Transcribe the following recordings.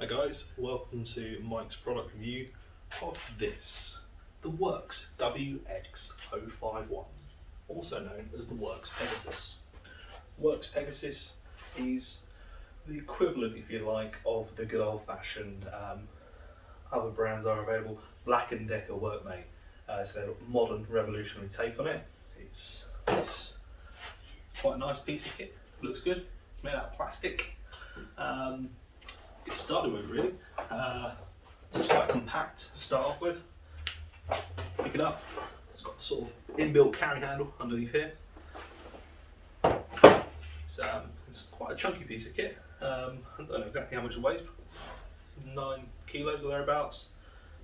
Hi guys, welcome to Mike's product review of this, the Worx WX051, also known as the Worx Pegasus. Worx Pegasus is the equivalent, if you like, of the good old-fashioned other brands are available, Black & Decker Workmate. It's their modern, revolutionary take on it. It's quite a nice piece of kit, looks good, it's made out of plastic. Get started with really. It's quite compact to start off with. Pick it up. It's got a sort of inbuilt carry handle underneath here. It's quite a chunky piece of kit. I don't know exactly how much it weighs. 9 kilos or thereabouts.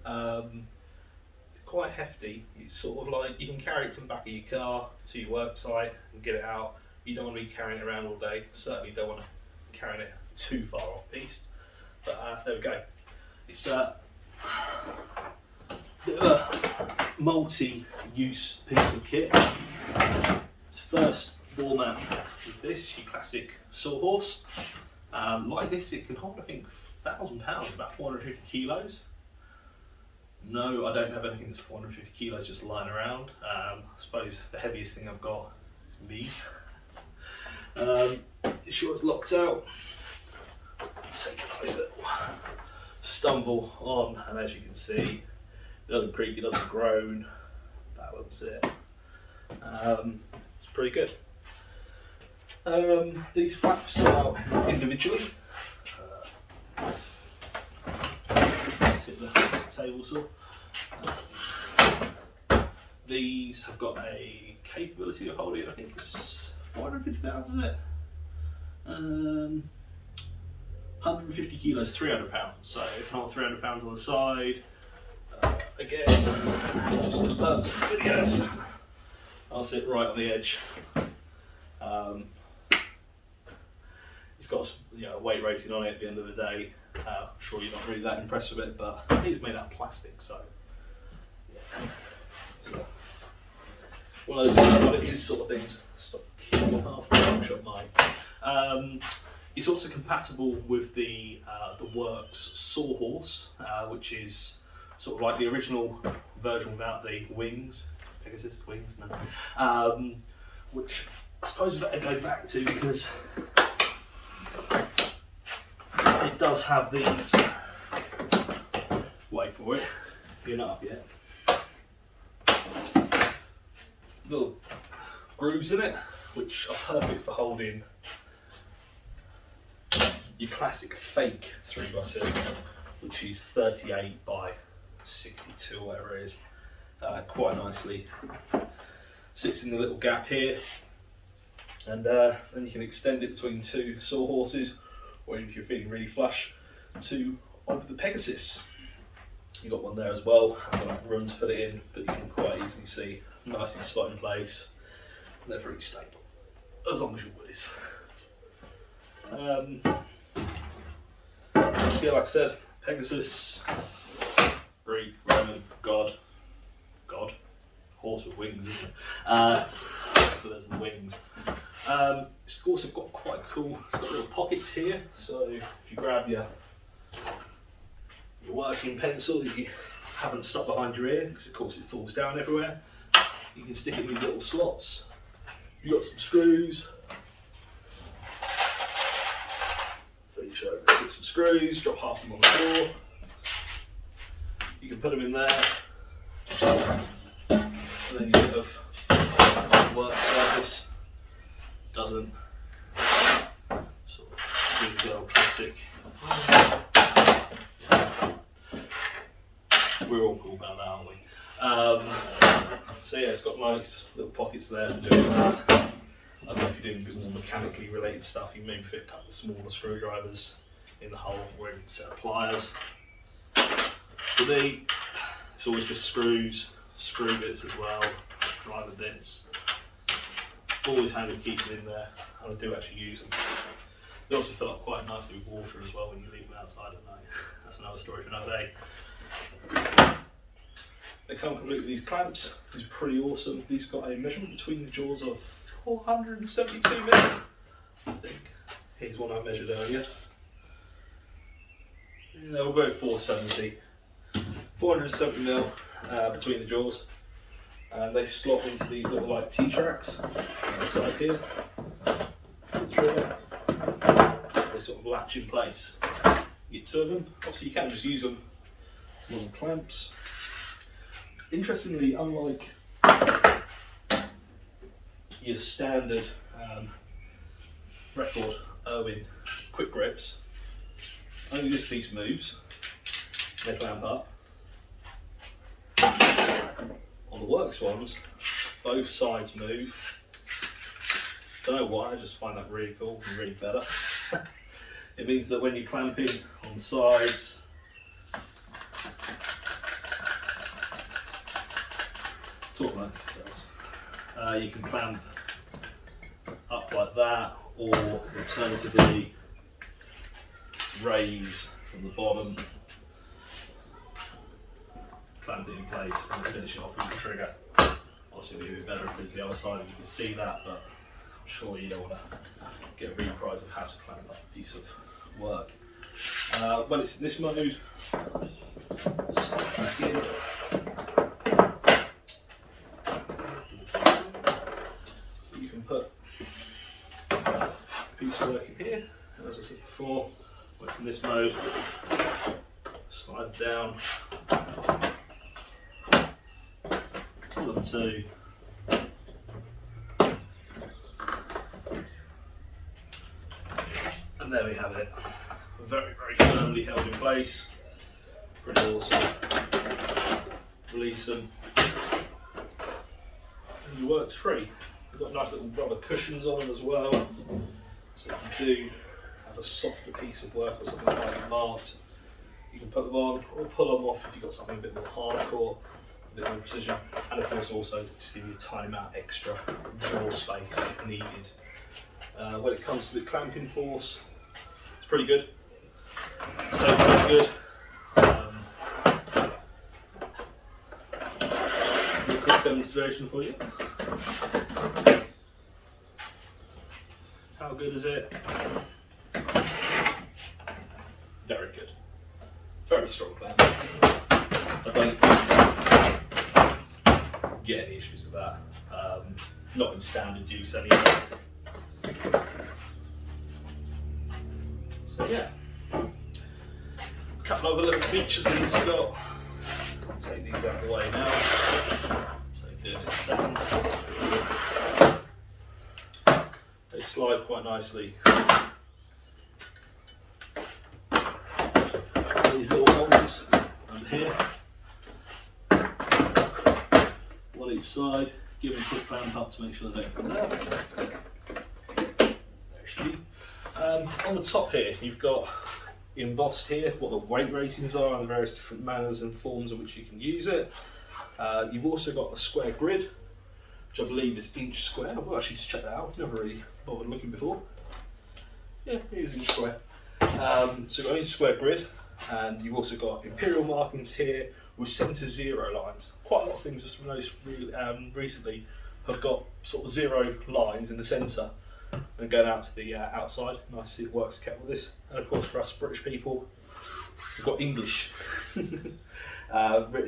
It's quite hefty. It's sort of like you can carry it from the back of your car to your work site and get it out. You don't want to be carrying it around all day. Certainly don't want to carry it too far off piste. But there we go. It's a bit of a multi-use piece of kit. Its first format is this, your classic sawhorse. Like this, it can hold, I think, 1,000 pounds, about 450 kilos. No, I don't have anything that's 450 kilos just lying around. I suppose the heaviest thing I've got is me. It's sure it's locked out. Take a nice little stumble on, and as you can see, it doesn't creak, it doesn't groan. Balance it. It's pretty good. These flaps go out individually. Hit the table saw. These have got a capability of holding, I think it's 450 pounds, is it? 150 kilos, 300 pounds. So if not 300 pounds on the side, again, just for purpose of the video, I'll sit right on the edge. It's got a weight rating on it at the end of the day. I'm sure you're not really that impressed with it, but it's made out of plastic, so yeah. So one of those things, what it is sort of things. Stop kicking half the shot mine. It's also compatible with the Worx sawhorse, which is sort of like the original version without the wings. Pegasus wings, no. Which I suppose I better go back to because it does have these. Wait for it. You're not up yet. Little grooves in it, which are perfect for holding your classic fake 3x2, which is 38 by 62 or whatever it is, quite nicely. Sits in the little gap here, and then you can extend it between two sawhorses, or if you're feeling really flush, to over the Pegasus. You've got one there as well. I've got enough room to put it in, but you can quite easily see nicely slot in place. They're pretty stable, as long as your wood is. So yeah, like I said, Pegasus, Greek, Roman, God, horse with wings, isn't it? So there's the wings. It's also got quite cool, it's got little pockets here, so if you grab your working pencil that you haven't stuck behind your ear, because of course it falls down everywhere, you can stick it in these little slots. You've got some screws. Get some screws, drop half of them on the floor. You can put them in there, and then you bit of work surface doesn't sort of do the old plastic. We're all cool about that, aren't we? So yeah, it's got nice little pockets there for doing that. I don't know if you're doing a bit more mechanically related stuff, you maybe fit a couple of smaller screwdrivers in the hole or even a set of pliers. For me, it's always just screws, screw bits as well, driver bits. Always handy to keep them in there, and I do actually use them. They also fill up quite nicely with water as well when you leave them outside at night. That's another story for another day. They come complete with these clamps. These are pretty awesome. These got a measurement between the jaws of 472 mm, I think. Here's one I measured earlier. Yeah, we'll go 470. 470mm between the jaws. And they slot into these little like T-tracks on the side here. Trigger. They sort of latch in place. You get two of them. Obviously you can just use them as little clamps. Interestingly, unlike your standard record Irwin quick grips, only this piece moves. They clamp up. On the Worx ones, both sides move. Don't know why, I just find that really cool and really better. It means that when you're clamping on the sides, you can clamp up like that, or alternatively raise from the bottom, clamp it in place and finish it off with the trigger. Obviously it would be better if it's the other side and you can see that, but I'm sure you don't want to get a reprise of how to clamp up a piece of work. When it's in this mode, slide back in. You can put a piece of work in here, and as I said before, when it's in this mode, slide down, pull them to, and there we have it. Very, very firmly held in place. Pretty awesome. Release them, and your work's free. They've got nice little rubber cushions on them as well, so if you do have a softer piece of work or something like marked, you can put them on or pull them off if you've got something a bit more hardcore, a bit more precision, and of course also just give you a tiny amount extra drawer space if needed. When it comes to the clamping force, it's pretty good. So pretty good. Do a quick demonstration for you. How good is it? Very good. Very strong clamp. I don't get any issues with that. Not in standard use anyway. So yeah. A couple other little features that it's got. I'll take these out of the way now. So do it in a second. They slide quite nicely. These little holes under here, one each side. Give them a quick clamp up to make sure they don't come out. There should be. On the top here, you've got embossed here what the weight ratings are and the various different manners and forms in which you can use it. You've also got a square grid, which I believe is inch square. I've actually just checked that out. I've never really bothered looking before. Yeah, it is inch square. So you've got an inch square grid, and you've also got imperial markings here with centre zero lines. Quite a lot of things I've noticed recently have got sort of zero lines in the centre and going out to the outside. Nice to see it works kept with this. And of course for us British people, we've got English written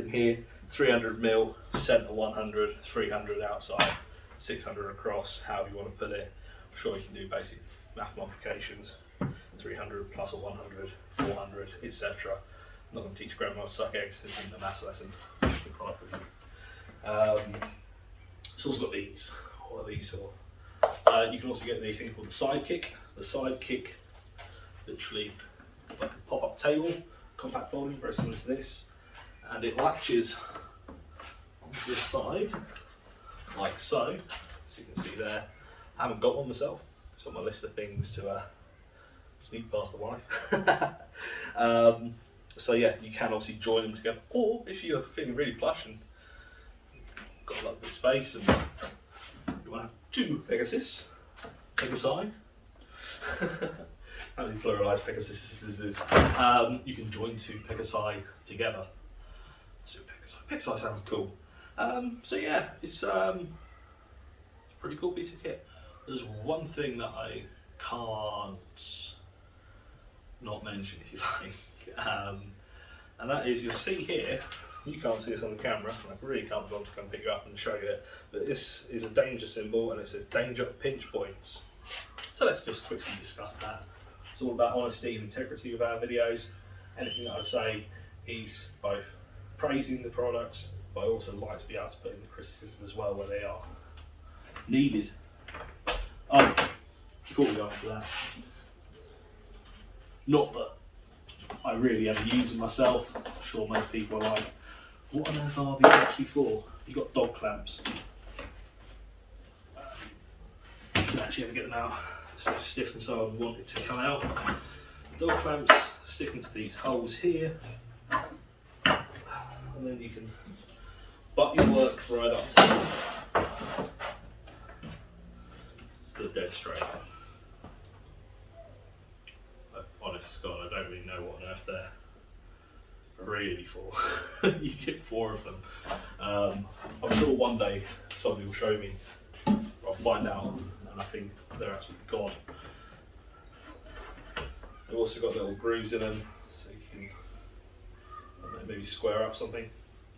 here, 300mm, centre 100, 300 outside, 600 across, however you want to put it. I'm sure you can do basic math multiplications, 300 plus a 100, 400, etc. I'm not going to teach grandma to suck eggs, this isn't a maths lesson, it's a product review. It's also got these. What are these for? You can also get anything called the sidekick. The sidekick literally is like a pop-up table, compact volume, very similar to this, and it latches onto this side, like so. So you can see there, I haven't got one myself. It's on my list of things to sneak past the wife. So yeah, you can obviously join them together, or if you're feeling really plush and got a lot of space and you want to have two Pegasi. How many pluralised Pegasuses? You can join two Pegasi together. Two Pegasi sounds cool. So yeah, it's a pretty cool piece of kit. There's one thing that I can't not mention, if you like. And that is, you'll see here, you can't see this on the camera, and I really can't bother to come pick you up and show you it, but this is a danger symbol and it says danger pinch points. So let's just quickly discuss that. It's all about honesty and integrity with our videos. Anything that I say is both praising the products, but I also like to be able to put in the criticism as well where they are needed. Oh, before we go into that, not that I really ever use them myself. I'm sure most people are like, what on earth are these actually for? You've got dog clamps. You can actually ever get them out so stiff and so I want it to come out. Dog clamps stick into these holes here, and then you can butt your work right up to the dead straight. Honest to God, I don't really know what on earth they're really for. You get 4 of them. I'm sure one day somebody will show me. I'll find out, and I think they're absolutely god. They've also got little grooves in them, so you can, I don't know, maybe square up something.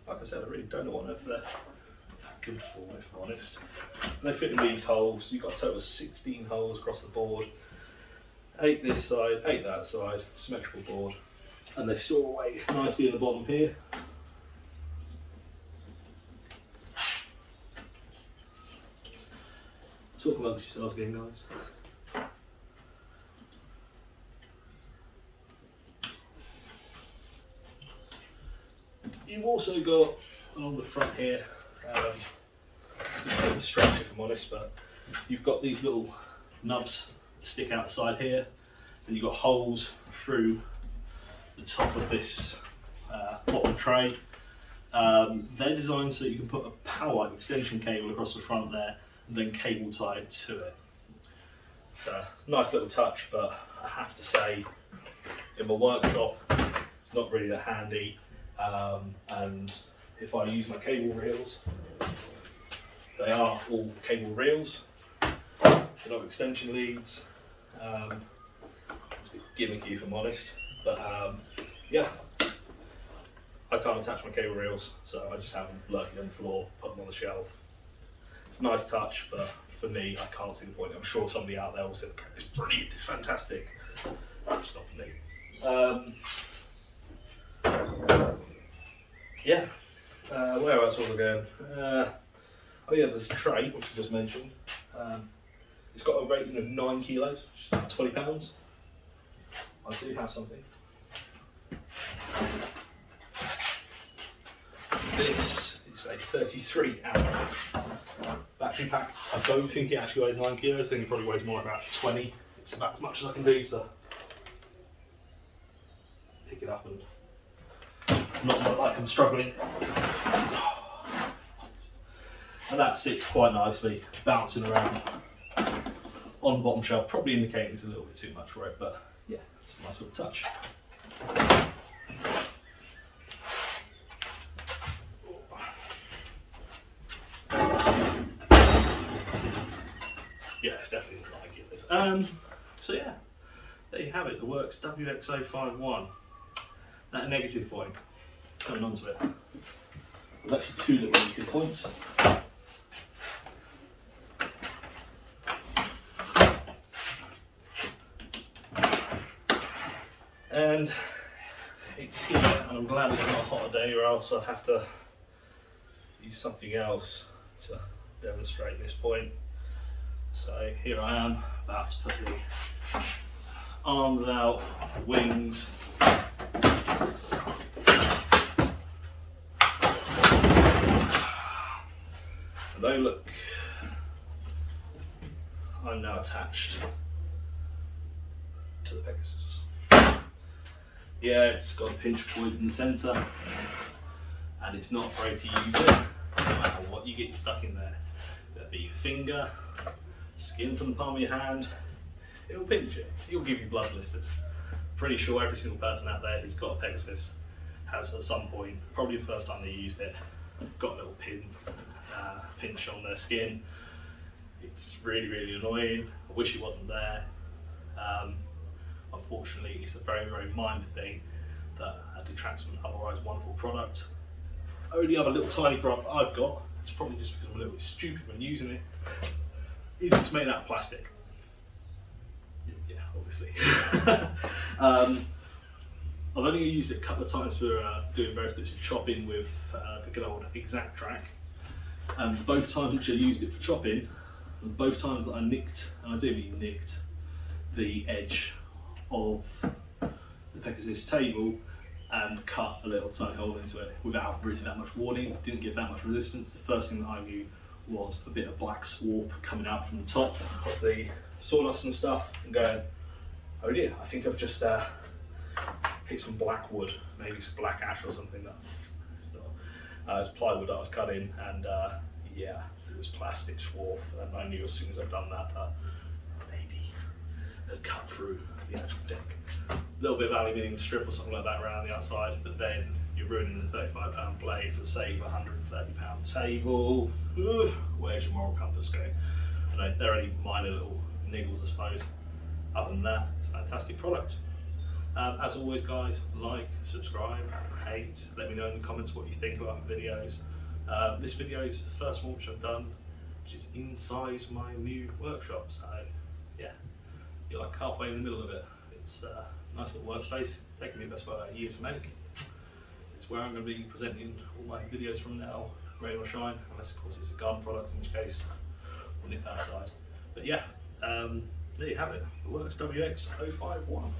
Like I said, I really don't know what on earth they're that good for, if I'm honest. And they fit in these holes. You've got a total of 16 holes across the board. 8 this side, 8 that side, symmetrical board, and they store away nicely in the bottom here. Talk amongst yourselves again, guys. You've also got along the front here, it's a bit of a stretch if I'm honest, but you've got these little nubs stick outside here, and you've got holes through the top of this bottom tray. They're designed so you can put a power extension cable across the front there and then cable tie it to it. It's a nice little touch, but I have to say in my workshop it's not really that handy, and if I use my cable reels, they are all cable reels, they're not extension leads. It's a bit gimmicky if I'm honest, but yeah, I can't attach my cable reels, so I just have them lurking on the floor, put them on the shelf. It's a nice touch, but for me, I can't see the point. I'm sure somebody out there will say, it's brilliant, it's fantastic. It's not for me. Yeah, where else was I going? Oh yeah, there's a tray, which I just mentioned. It's got a rating of 9 kilos, which is about 20 pounds. I do have something. This is a 33 amp battery pack. I don't think it actually weighs 9 kilos, I think it probably weighs more like about 20. It's about as much as I can do, so pick it up and not look like I'm struggling. And that sits quite nicely, bouncing around on the bottom shelf, probably indicating it's a little bit too much for it, but yeah, it's a nice little touch. Yeah, it's definitely like it. So yeah, there you have it, the Worx WX051. That negative point, coming onto it. There's actually 2 little negative points. And it's here, and I'm glad it's not a hotter day, or else I'd have to use something else to demonstrate this point. So here I am, about to put the arms out, wings. And they look, I'm now attached to the Pegasus. Yeah, it's got a pinch point in the centre, and it's not afraid to use it. No matter what you get stuck in there, that'd be your finger, skin from the palm of your hand, it'll pinch it. It'll give you blood blisters. Pretty sure every single person out there who's got a Pegasus has at some point, probably the first time they used it, got a little pinch on their skin. It's really, really annoying. I wish it wasn't there. Unfortunately, it's a very, very minor thing, that detracts from an otherwise wonderful product. Only other little tiny gripe I've got, it's probably just because I'm a little bit stupid when using it, is it's made out of plastic. Yeah, obviously. I've only used it a couple of times for doing various bits of chopping with the good old Exact Track, and both times which I used it for chopping, and both times that I nicked, and I do mean nicked, the edge of the Pegasus table and cut a little tiny hole into it without really that much warning, didn't get that much resistance. The first thing that I knew was a bit of black swarf coming out from the top of the sawdust and stuff, and going, oh dear, I think I've just hit some black wood, maybe some black ash or something. It's plywood that I was cutting, and yeah, it was plastic swarf, and I knew as soon as I'd done that, maybe had cut through the actual deck. A little bit of aluminium strip or something like that around the outside, but then you're ruining the £35 blade for the sake of a £130 table. Ugh, where's your moral compass going? I know they're only minor little niggles, I suppose. Other than that, it's a fantastic product. As always, guys, like, subscribe, hate, let me know in the comments what you think about the videos. This video is the first one which I've done, which is inside my new workshop, so yeah, you're like halfway in the middle of it. It's a nice little workspace, taking me best part of a year to make. It's where I'm going to be presenting all my videos from now, rain or shine, unless of course it's a garden product, in which case we'll nip outside. But yeah, there you have it, the Worx WX051.